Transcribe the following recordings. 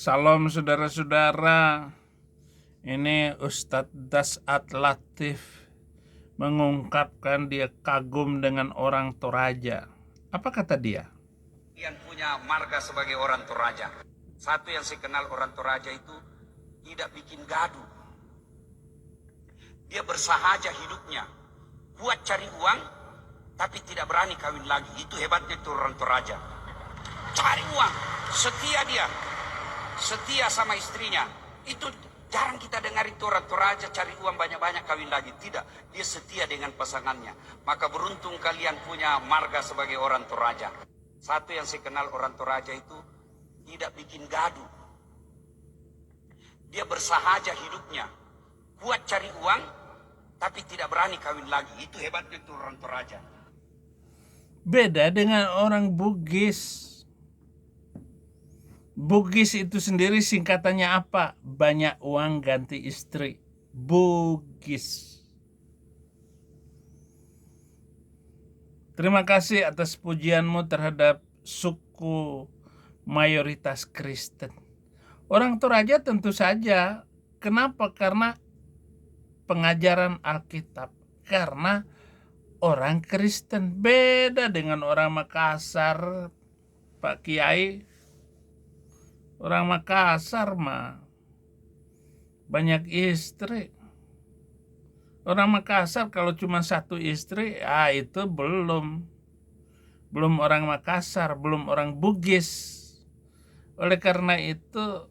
Salam saudara-saudara, ini Ustadz Dasat Latif mengungkapkan dia kagum dengan orang Toraja. Apa kata dia? Yang punya marga sebagai orang Toraja. Satu yang saya kenal orang Toraja itu tidak bikin gaduh. Dia bersahaja hidupnya. Kuat cari uang, tapi tidak berani kawin lagi. Itu hebatnya itu orang Toraja. Cari uang, setia dia. Setia sama istrinya. Itu jarang kita dengar itu orang Toraja cari uang banyak-banyak kawin lagi. Tidak, dia setia dengan pasangannya. Maka beruntung kalian punya marga sebagai orang Toraja. Satu yang saya kenal orang Toraja itu tidak bikin gaduh. Dia bersahaja hidupnya. Kuat cari uang, tapi tidak berani kawin lagi. Itu hebatnya itu orang Toraja. Beda dengan orang Bugis. Bugis itu sendiri singkatannya apa? Banyak uang ganti istri. Bugis. Terima kasih atas pujianmu terhadap suku mayoritas Kristen. Orang Toraja tentu saja. Kenapa? Karena pengajaran Alkitab. Karena orang Kristen. Beda dengan orang Makassar, Pak Kiai. Orang Makassar mah banyak istri. Orang Makassar kalau cuma satu istri, itu belum orang Makassar, belum orang Bugis. Oleh karena itu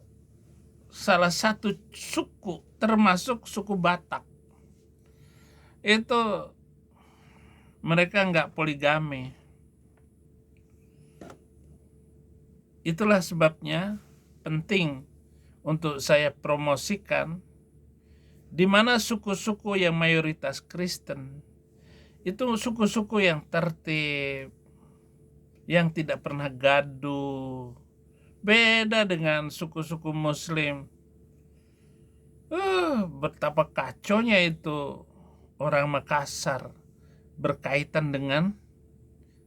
salah satu suku termasuk suku Batak itu mereka nggak poligami. Itulah sebabnya penting untuk saya promosikan di mana suku-suku yang mayoritas Kristen itu suku-suku yang tertib, yang tidak pernah gaduh. Beda dengan suku-suku Muslim. Betapa kacaunya itu orang Makassar berkaitan dengan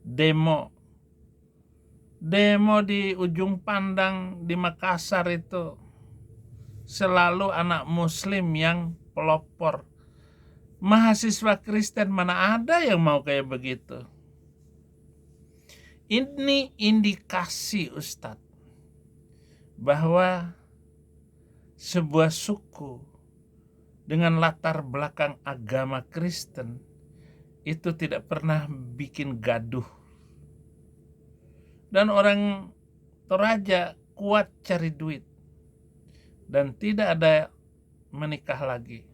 demo. Demo di ujung pandang di Makassar itu selalu anak Muslim yang pelopor. Mahasiswa Kristen mana ada yang mau kayak begitu? Ini indikasi Ustadz bahwa sebuah suku dengan latar belakang agama Kristen itu tidak pernah bikin gaduh. Dan orang Toraja kuat cari duit dan tidak ada menikah lagi.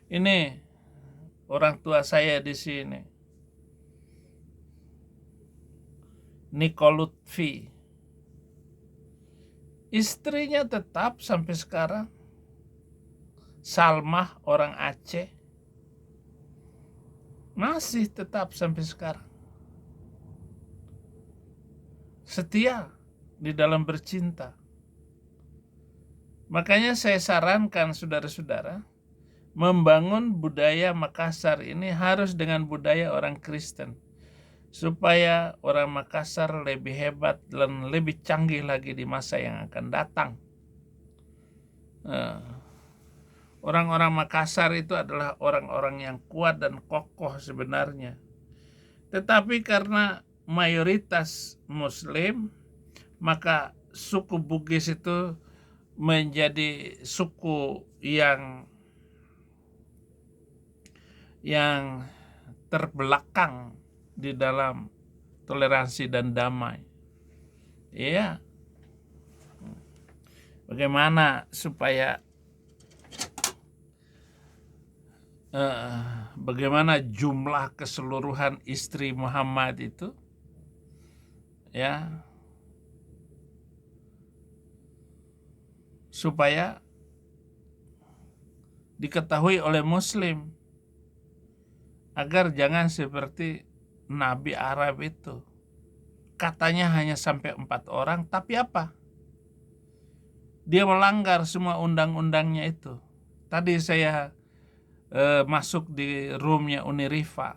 Ini orang tua saya di sini, Niko Lutfi. Istrinya tetap sampai sekarang. Salmah orang Aceh. Masih tetap sampai sekarang. Setia di dalam bercinta. Makanya saya sarankan saudara-saudara, membangun budaya Makassar ini harus dengan budaya orang Kristen. Supaya orang Makassar lebih hebat dan lebih canggih lagi di masa yang akan datang. Orang-orang Makassar itu adalah orang-orang yang kuat dan kokoh sebenarnya. Tetapi karena mayoritas Muslim, maka suku Bugis itu menjadi suku yang terbelakang di dalam toleransi dan damai. Iya. Bagaimana supaya bagaimana jumlah keseluruhan istri Muhammad itu ya supaya diketahui oleh Muslim agar jangan seperti Nabi Arab itu katanya hanya sampai 4 orang, tapi apa? Dia melanggar semua undang-undangnya itu. Tadi saya masuk di roomnya Unirifa.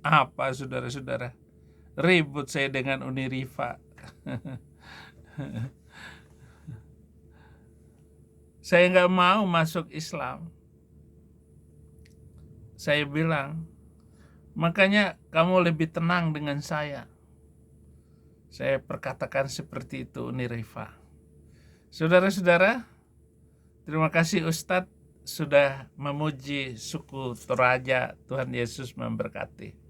Apa saudara-saudara? Ribut saya dengan Unirifa. Saya nggak mau masuk Islam. Saya bilang, makanya kamu lebih tenang dengan saya. Saya perkatakan seperti itu, Uni Rifa. Saudara-saudara, terima kasih Ustadz sudah memuji suku Toraja. Tuhan Yesus memberkati.